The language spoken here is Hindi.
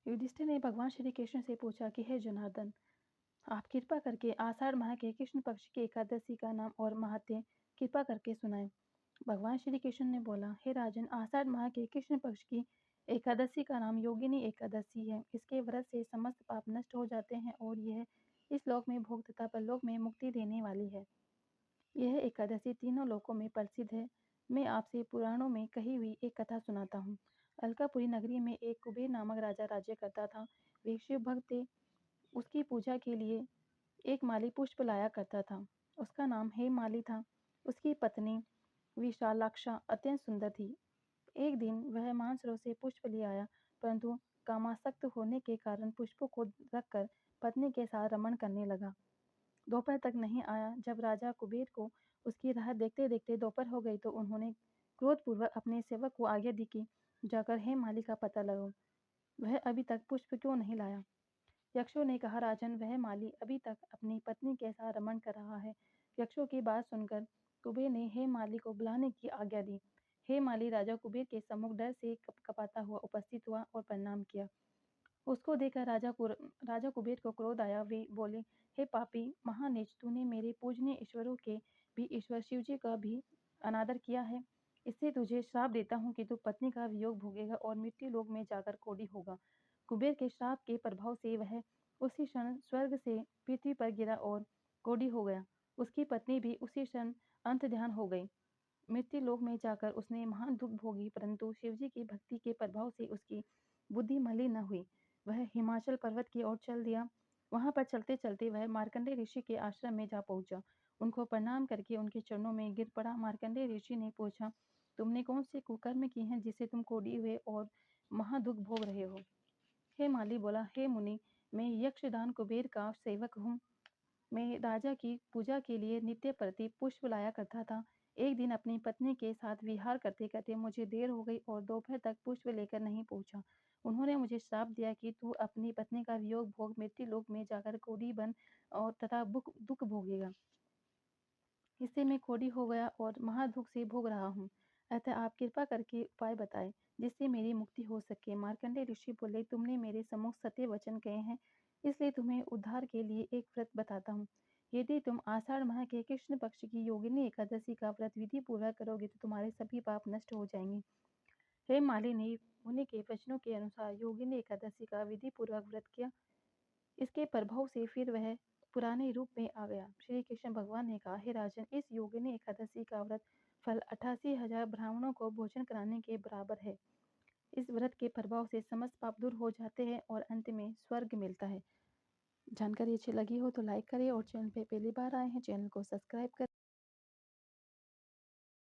युधिष्ठिर ने भगवान श्री कृष्ण से पूछा कि हे जनार्दन, आप कृपा करके आषाढ़ माह के कृष्ण पक्ष की एकादशी का नाम और महात्म्य कृपा करके सुनाएं। भगवान श्री कृष्ण ने बोला, हे राजन, आषाढ़ माह के कृष्ण पक्ष की एकादशी का नाम योगिनी एकादशी है। इसके व्रत से समस्त पाप नष्ट हो जाते हैं और यह इस लोक में भोग तथा परलोक में मुक्ति देने वाली है। यह एकादशी तीनों लोकों में प्रसिद्ध है। मैं आपसे पुराणों में कही हुई एक कथा सुनाता हूँ। अलकापुरी नगरी में एक कुबेर नामक राजा राज्य करता था। वे शिव भक्त थे। उसकी पूजा के लिए एक माली पुष्प लाया करता था। उसका नाम हेममाली था। उसकी पत्नी विशालाक्षा अत्यंत सुंदर थी। एक दिन वह मानसरोवर से पुष्प ले आया, परंतु कामासक्त होने के कारण पुष्पों को रखकर पत्नी के साथ रमण करने लगा। दोपहर तक नहीं आया। जब राजा कुबेर को उसकी राह देखते देखते दोपहर हो गई तो उन्होंने क्रोधपूर्वक अपने सेवक को आज्ञा दी कि जाकर हेममाली का पता लगाओ, वह अभी तक पुष्प क्यों नहीं लाया। यक्षों ने कहा, राजन, वह माली अभी तक अपनी पत्नी के साथ रमण कर रहा है। यक्षों की बात सुनकर कुबेर ने हेममाली को बुलाने की आज्ञा दी। हेममाली राजा कुबेर के सम्मुख डर से कपाता हुआ उपस्थित हुआ और प्रणाम किया। उसको देखकर राजा कुबेर को क्रोध आया। वे बोले, हे पापी महानीच, तूने मेरे पूजनीय ईश्वरों के भी ईश्वर शिव जी का भी अनादर किया है। इससे तुझे श्राप देता हूँ कि तू पत्नी का वियोग भोगेगा और मृत्यु लोक में जाकर कोढ़ी होगा। कुबेर के श्राप के प्रभाव से वह उसी क्षण स्वर्ग से पृथ्वी पर गिरा और कोढ़ी हो गया। उसकी पत्नी भी उसी क्षण अंतर्ध्यान हो गई। मृत्यु लोक में जाकर उसने महान दुख भोगी, परंतु शिवजी की भक्ति के प्रभाव से उसकी बुद्धि मलिन न हुई। वह हिमाचल पर्वत की ओर चल दिया। वहां पर चलते चलते वह मार्कंडेय ऋषि के आश्रम में जा पहुंचा। उनको प्रणाम करके उनके चरणों में गिर पड़ा। मार्कंडेय ऋषि ने पूछा, तुमने कौन से कुकर्म किए हैं जिसे तुम कोढ़ी हुए और महादुख भोग रहे हो। हे माली बोला, हे मुनि, मैं यक्षदान कुबेर का सेवक हूँ। मैं राजा की पूजा के लिए नित्य प्रति पुष्प लाया करता था। एक दिन अपनी पत्नी के साथ विहार करते करते मुझे देर हो गई और दोपहर तक पुष्प लेकर नहीं पहुंचा। उन्होंने मुझे श्राप दिया कि तू अपनी पत्नी का वियोग भोग मृत्यु लोक में जाकर कोढ़ी बन और तथा दुख भोगेगा। इससे मैं कोढ़ी हो गया और महादुख से भोग रहा हूँ। अतः आप कृपा करके उपाय बताएं जिससे मेरी मुक्ति हो सके। मार्कंडेय ऋषि बोले, तुमने मेरे सम्मुख सत्य वचन कहे हैं, इसलिए तुम्हें उद्धार के लिए एक व्रत बताता हूँ। यदि तुम आषाढ़ माह के कृष्ण पक्ष की योगिनी एकादशी का व्रत विधि पूर्वक करोगे तो तुम्हारे सभी पाप नष्ट हो जाएंगे। हेममाली ने मुनि के वचनों के अनुसार योगिनी एकादशी का विधि पूर्वक व्रत किया। इसके प्रभाव से फिर वह पुराने रूप में आ गया। श्री कृष्ण भगवान ने कहा, हे राजन, इस योगिनी एकादशी का व्रत फल 88,000 ब्राह्मणों को भोजन कराने के बराबर है। इस व्रत के प्रभाव से समस्त पाप दूर हो जाते हैं और अंत में स्वर्ग मिलता है। जानकारी अच्छी लगी हो तो लाइक करें और चैनल पे पहली बार आए हैं चैनल को सब्सक्राइब करें।